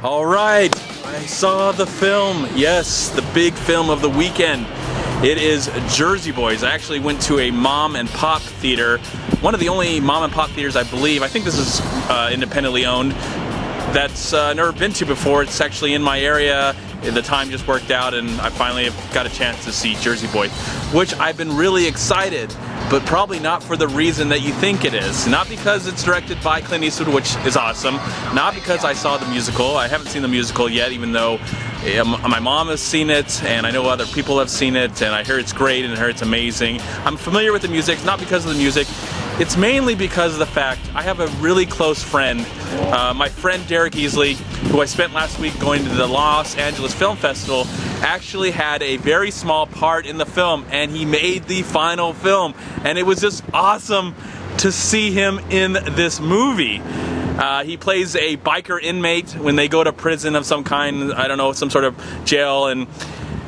All right, I saw the film. Yes, the big film of the weekend. It is Jersey Boys. I actually went to a mom and pop theater. One of the only mom and pop theaters, I believe. I think this is independently owned. That's never been to before. It's actually in my area. The time just worked out and I finally have got a chance to see Jersey Boys, which I've been really excited, but probably not for the reason that you think it is. Not because it's directed by Clint Eastwood, which is awesome. Not because I saw the musical. I haven't seen the musical yet, even though my mom has seen it and I know other people have seen it and I hear it's great and I hear it's amazing. I'm familiar with the music, not because of the music. It's mainly because of the fact I have a really close friend, my friend Derek Easley, who I spent last week going to the Los Angeles Film Festival, actually had a very small part in the film and he made the final film. And it was just awesome to see him in this movie. He plays a biker inmate when they go to prison of some kind, I don't know, some sort of jail, and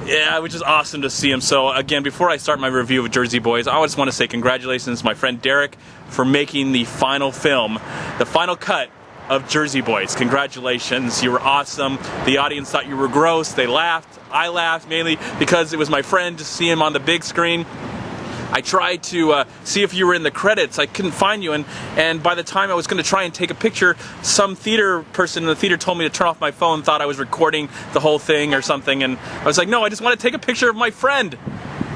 yeah, which is awesome to see him. So again, before I start my review of Jersey Boys, I just want to say congratulations to my friend Derek for making the final film, the final cut of Jersey Boys. Congratulations, you were awesome. The audience thought you were gross, they laughed. I laughed mainly because it was my friend, to see him on the big screen. I tried to see if you were in the credits. I couldn't find you, and by the time I was going to try and take a picture, some theater person in the theater told me to turn off my phone, thought I was recording the whole thing or something, and I was like, no, I just want to take a picture of my friend.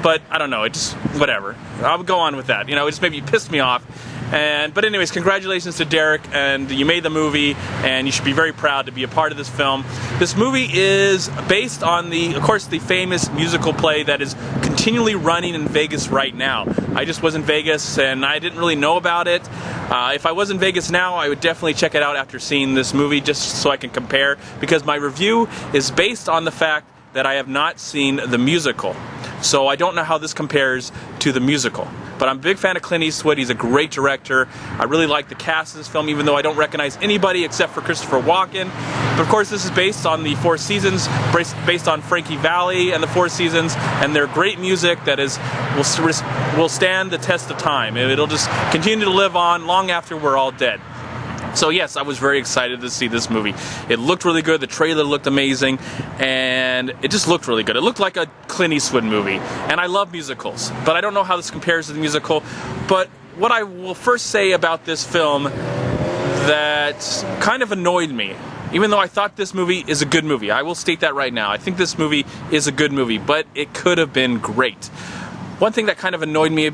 But I don't know, it just, whatever. I'll go on with that. You know, it just maybe pissed me off. But anyways, congratulations to Derek, and you made the movie, and you should be very proud to be a part of this film. This movie is based on of course, the famous musical play that is continually running in Vegas right now. I just was in Vegas, and I didn't really know about it. If I was in Vegas now, I would definitely check it out after seeing this movie, just so I can compare, because my review is based on the fact that I have not seen the musical. So I don't know how this compares to the musical. But I'm a big fan of Clint Eastwood. He's a great director. I really like the cast of this film, even though I don't recognize anybody except for Christopher Walken. But of course, this is based on the Four Seasons, based on Frankie Valli and the Four Seasons, and their great music that will stand the test of time. It'll just continue to live on long after we're all dead. So yes, I was very excited to see this movie. It looked really good, the trailer looked amazing, and it just looked really good. It looked like a Clint Eastwood movie, and I love musicals, but I don't know how this compares to the musical. But what I will first say about this film that kind of annoyed me, even though I thought this movie is a good movie, I will state that right now. I think this movie is a good movie, but it could have been great. One thing that kind of annoyed me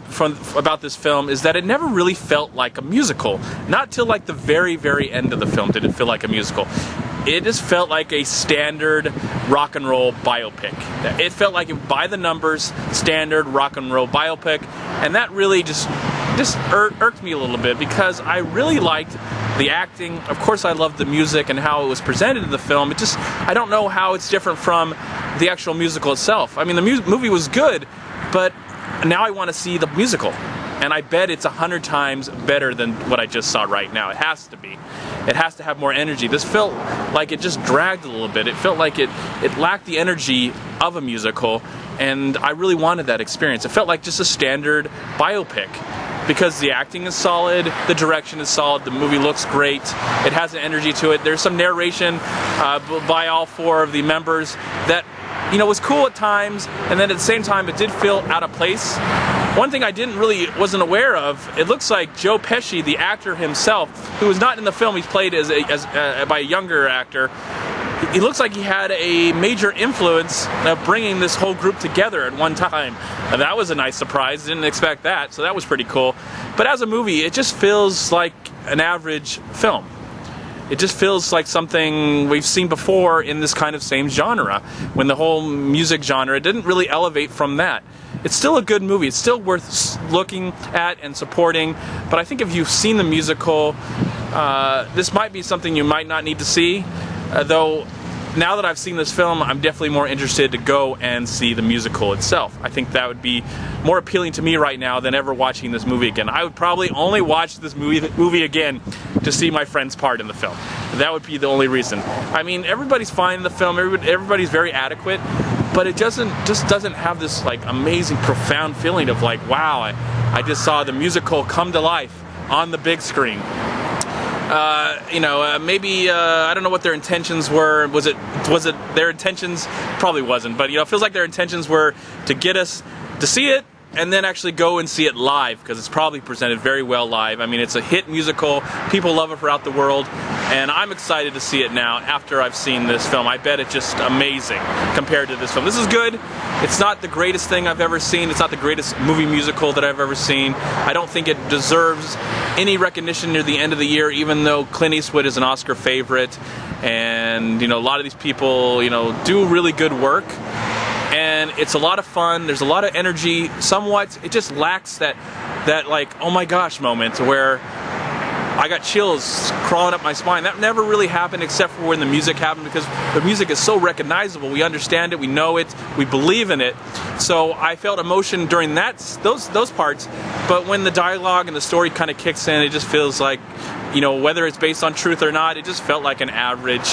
about this film is that it never really felt like a musical. Not till like the very, very end of the film did it feel like a musical. It just felt like a standard rock and roll biopic. It felt like a by the numbers, standard rock and roll biopic, and that really just irked me a little bit, because I really liked the acting. Of course, I loved the music and how it was presented in the film. I don't know how it's different from the actual musical itself. I mean, the movie was good, but now I want to see the musical, and I bet it's 100 times better than what I just saw right now. It has to be. It has to have more energy. This felt like it just dragged a little bit. It felt like it lacked the energy of a musical, and I really wanted that experience. It felt like just a standard biopic, because the acting is solid, the direction is solid, the movie looks great, it has an energy to it. There's some narration by all four of the members that, you know, was cool at times, and then at the same time it did feel out of place. One thing I wasn't aware of, it looks like Joe Pesci, the actor himself, who was not in the film, he's played by a younger actor. He looks like he had a major influence of bringing this whole group together at one time. And that was a nice surprise, didn't expect that, so that was pretty cool. But as a movie, it just feels like an average film. It just feels like something we've seen before in this kind of same genre, when the whole music genre didn't really elevate from that. It's still a good movie. It's still worth looking at and supporting, but I think if you've seen the musical, this might be something you might not need to see, though now that I've seen this film, I'm definitely more interested to go and see the musical itself. I think that would be more appealing to me right now than ever watching this movie again. I would probably only watch this movie again to see my friend's part in the film. That would be the only reason. I mean, everybody's fine in the film, everybody's very adequate, but it just doesn't have this like amazing, profound feeling of like, wow, I just saw the musical come to life on the big screen. maybe I don't know what their intentions were. Was it their intentions? Probably wasn't, but it feels like their intentions were to get us to see it and then actually go and see it live, because it's probably presented very well live. I mean, it's a hit musical. People love it throughout the world, and I'm excited to see it now after I've seen this film. I bet it's just amazing compared to this film. This is good. It's not the greatest thing I've ever seen. It's not the greatest movie musical that I've ever seen. I don't think it deserves any recognition near the end of the year, even though Clint Eastwood is an Oscar favorite, and a lot of these people do really good work. And it's a lot of fun. There's a lot of energy. Somewhat, it just lacks that like, oh my gosh moment where I got chills crawling up my spine. That never really happened except for when the music happened, because the music is so recognizable. We understand it, we know it, we believe in it. So I felt emotion during those parts. But when the dialogue and the story kind of kicks in, it just feels like, whether it's based on truth or not, it just felt like an average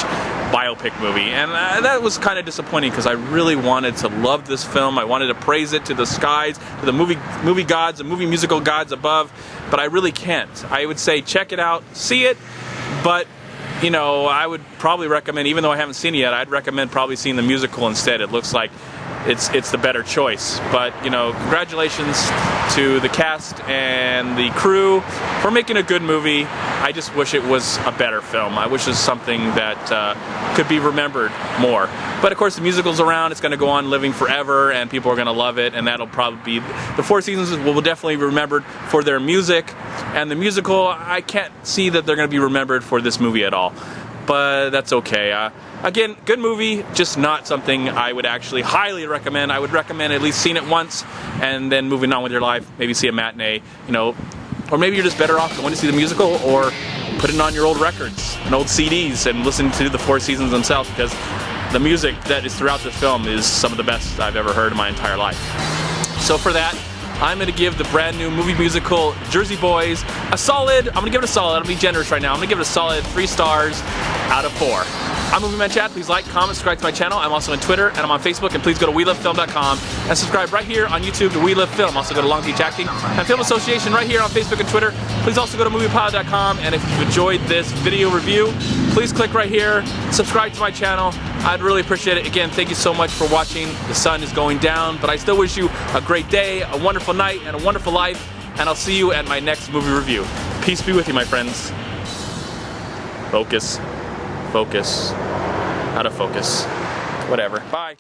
biopic movie. And that was kind of disappointing, because I really wanted to love this film. I wanted to praise it to the skies, to the movie gods, the movie musical gods above, but I really can't. I would say check it out, see it, but I would probably recommend, even though I haven't seen it yet, I'd recommend probably seeing the musical instead. It looks like it's the better choice. But congratulations to the cast and the crew for making a good movie. I just wish it was a better film. I wish it was something that could be remembered more. But of course, the musical's around. It's going to go on living forever, and people are going to love it. And that'll probably be the Four Seasons will definitely be remembered for their music. And the musical, I can't see that they're going to be remembered for this movie at all. But that's okay. Again, good movie, just not something I would actually highly recommend. I would recommend at least seeing it once and then moving on with your life. Maybe see a matinee, or maybe you're just better off going to see the musical or putting on your old records and old CDs and listen to the Four Seasons themselves, because the music that is throughout this film is some of the best I've ever heard in my entire life. So for that, I'm going to give the brand new movie musical Jersey Boys a solid, I'm going to give it a solid, I'm going to be generous right now, I'm going to give it a solid 3 stars out of 4. I'm MovieManCHAD. Please like, comment, subscribe to my channel. I'm also on Twitter, and I'm on Facebook, and please go to WeLoveFilm.com and subscribe right here on YouTube to We Love Film. Also go to Long Beach Acting and Film Association right here on Facebook and Twitter. Please also go to MoviePilot.com, and if you've enjoyed this video review, please click right here, subscribe to my channel. I'd really appreciate it. Again, thank you so much for watching. The sun is going down, but I still wish you a great day, a wonderful night, and a wonderful life, and I'll see you at my next movie review. Peace be with you, my friends. Focus. Focus. Out of focus. Whatever. Bye.